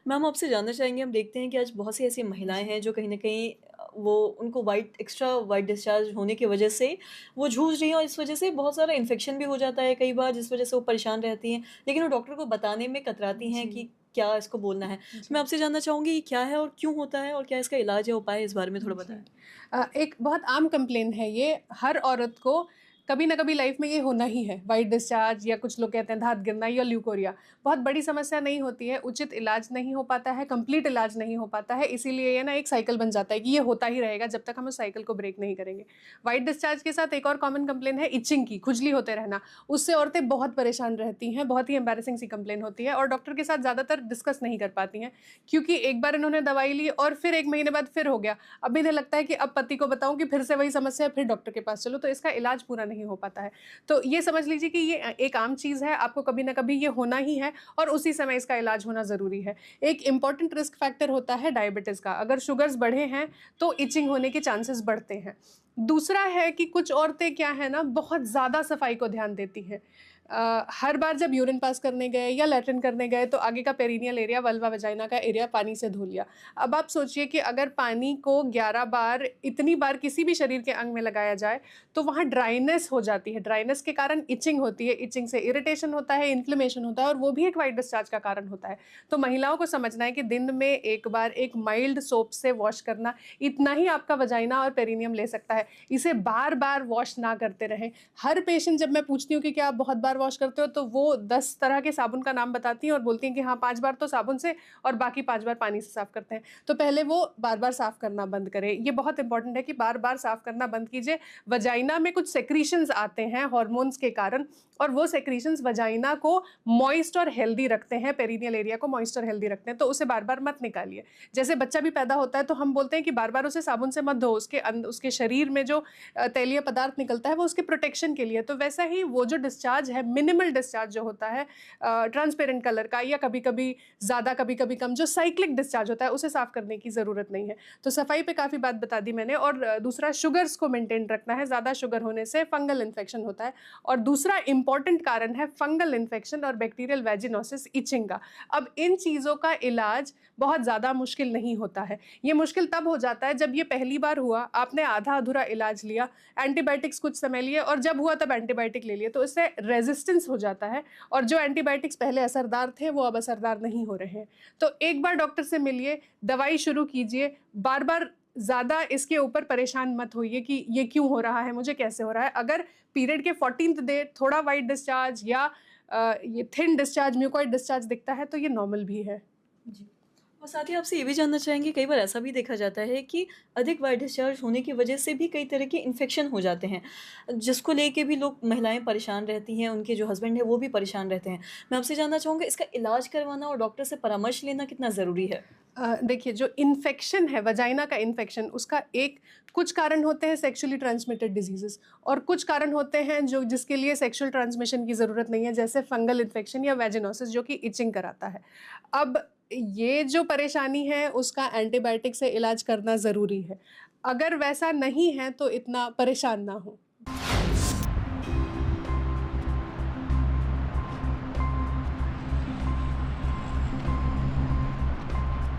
Ma'am आपसे जानना चाहेंगे, हम देखते हैं कि आज बहुत सी ऐसी महिलाएँ हैं जो कहीं न कहीं वो उनको एक्स्ट्रा व्हाइट डिस्चार्ज होने की वजह से वो जूझ रही हैं और इस वजह से बहुत सारा इन्फेक्शन भी हो जाता है कई बार, जिस वजह से वो परेशान रहती हैं। लेकिन वो डॉक्टर को बताने में कतराती हैं जी, कि क्या इसको बोलना है। तो मैं जी, आपसे जानना चाहूँगी ये क्या है और क्यों होता है और क्या इसका इलाज या उपाय है? इस बारे में थोड़ा जी। बताएँ? एक बहुत आम कंप्लेन है ये, हर औरत को कभी ना कभी लाइफ में ये होना ही है, व्हाइट डिस्चार्ज या कुछ लोग कहते हैं धात गिरना या ल्यूकोरिया। बहुत बड़ी समस्या नहीं होती है, उचित इलाज नहीं हो पाता है, कंप्लीट इलाज नहीं हो पाता है, इसीलिए ये ना एक साइकिल बन जाता है कि ये होता ही रहेगा जब तक हम उस साइकिल को ब्रेक नहीं करेंगे। व्हाइट डिस्चार्ज के साथ एक और कॉमन कंप्लेन है इचिंग की, खुजली होते रहना। उससे औरतें बहुत परेशान रहती हैं, बहुत ही एम्बैरेसिंग सी कंप्लेन होती है और डॉक्टर के साथ ज़्यादातर डिस्कस नहीं कर पाती हैं, क्योंकि एक बार इन्होंने दवाई ली और फिर 1 महीने बाद फिर हो गया। अब इन्हें लगता है कि अब पति को बताऊँ कि फिर से वही समस्या है, फिर डॉक्टर के पास चलो, तो इसका इलाज पूरा नहीं हो पाता है। तो ये समझ लीजिए कि ये एक आम चीज़ है, आपको कभी न कभी ये होना ही है और उसी समय इसका इलाज होना ज़रूरी है। एक इम्पॉर्टेंट रिस्क फैक्टर होता है डायबिटीज़ का, अगर शुगर्स बढ़े हैं, तो इचिंग होने के चांसेस बढ़ते हैं। दूसरा है कि कुछ औरतें क्या है ना, बहुत ज़्यादा सफाई को ध्यान देती हैं। हर बार जब यूरिन पास करने गए या लैट्रिन करने गए तो आगे का पेरिनियल एरिया, वल्वा वजाइना का एरिया पानी से धो लिया। अब आप सोचिए कि अगर पानी को 11 बार, इतनी बार किसी भी शरीर के अंग में लगाया जाए, तो वहाँ ड्राइनेस हो जाती है। ड्राइनेस के कारण इचिंग होती है, इचिंग से इरिटेशन होता है, इन्फ्लेमेशन होता है और वो भी एक व्हाइट डिस्चार्ज का कारण होता है। तो महिलाओं को समझना है कि दिन में एक बार एक माइल्ड सोप से वॉश करना, इतना ही आपका वजाइना और पेरिनियम ले सकता है। इसे बार-बार वॉश ना करते रहें। हर पेशेंट, जब मैं पूछती हूँ कि क्या आप बहुत बार वॉश करते हो, तो वो 10 तरह के साबुन का नाम बताती हैं और बोलती हैं कि हाँ, 5 बार तो साबुन से और बाकी 5 बार पानी से साफ करते हैं। तो पहले वो बार-बार साफ करना बंद करें। ये बहुत इंपॉर्टेंट है कि बार-बार साफ करना बंद कीजिए। वजाइना में कुछ सेक्रीशंस आते हैं हार्मोन्स के कारण और वो सेक्रीशंस वजाइना को मॉइस्ट और हेल्दी रखते हैं, पेरिनियल एरिया को मॉइस्ट और हेल्दी रखते हैं, तो उसे बार-बार मत निकालिए। जैसे बच्चा भी पैदा होता है तो हम बोलते हैं कि बार-बार उसे साबुन से मत धो, उसके शरीर में जो तैलीय पदार्थ निकलता है वो उसके प्रोटेक्शन के लिए। तो वैसा ही वो जो डिस्चार्ज है, मिनिमल डिस्चार्ज जो होता है ट्रांसपेरेंट कलर का या कभी-कभी ज़्यादा, कभी-कभी कम, जो साइक्लिक डिस्चार्ज होता है उसे साफ करने की ज़रूरत नहीं है। तो सफाई पे काफ़ी बात बता दी मैंने और दूसरा शुगर्स को मेंटेन रखना है, ज़्यादा शुगर होने से फंगल इन्फेक्शन होता है और दूसरा इम्पॉर्टेंट कारण है फंगल इन्फेक्शन और बैक्टीरियल वेजिनोसिस, इचिंग का। अब इन चीज़ों का इलाज बहुत ज़्यादा मुश्किल नहीं होता है। ये मुश्किल तब हो जाता है जब ये पहली बार हुआ, आपने आधा-अधूरा इलाज लिया, एंटीबायोटिक्स कुछ समय लिए और जब हुआ तब एंटीबायोटिक ले लिए, तो इससे रेजिस्टेंस हो जाता है और जो एंटीबायोटिक्स पहले असरदार थे वो अब असरदार नहीं हो रहे हैं। तो एक बार डॉक्टर से मिलिए, दवाई शुरू कीजिए, बार-बार ज़्यादा इसके ऊपर परेशान मत होइए कि ये क्यों हो रहा है, मुझे कैसे हो रहा है। अगर पीरियड के 14th डे थोड़ा व्हाइट डिस्चार्ज या ये थिन डिस्चार्ज, म्यूकोइड डिस्चार्ज दिखता है तो ये नॉर्मल भी है। जी। और साथ ही आपसे ये भी जानना चाहेंगे, कई बार ऐसा भी देखा जाता है कि अधिक वाइट डिस्चार्ज होने की वजह से भी कई तरह के इन्फेक्शन हो जाते हैं, जिसको लेके भी लोग महिलाएँ परेशान रहती हैं, उनके जो हस्बैंड हैं वो भी परेशान रहते हैं। मैं आपसे जानना चाहूँगा इसका इलाज करवाना और डॉक्टर से परामर्श लेना कितना ज़रूरी है? देखिए, जो इन्फेक्शन है, वजाइना का इन्फेक्शन, उसका एक कुछ कारण होते हैं सेक्सुअली ट्रांसमिटेड डिजीज़ेज़ और कुछ कारण होते हैं जो जिसके लिए सेक्सुअल ट्रांसमिशन की ज़रूरत नहीं है, जैसे फंगल इन्फेक्शन या वेजिनोसिस जो कि इचिंग कराता है। अब ये जो परेशानी है उसका एंटीबायोटिक से इलाज करना ज़रूरी है। अगर वैसा नहीं है तो इतना परेशान ना हों।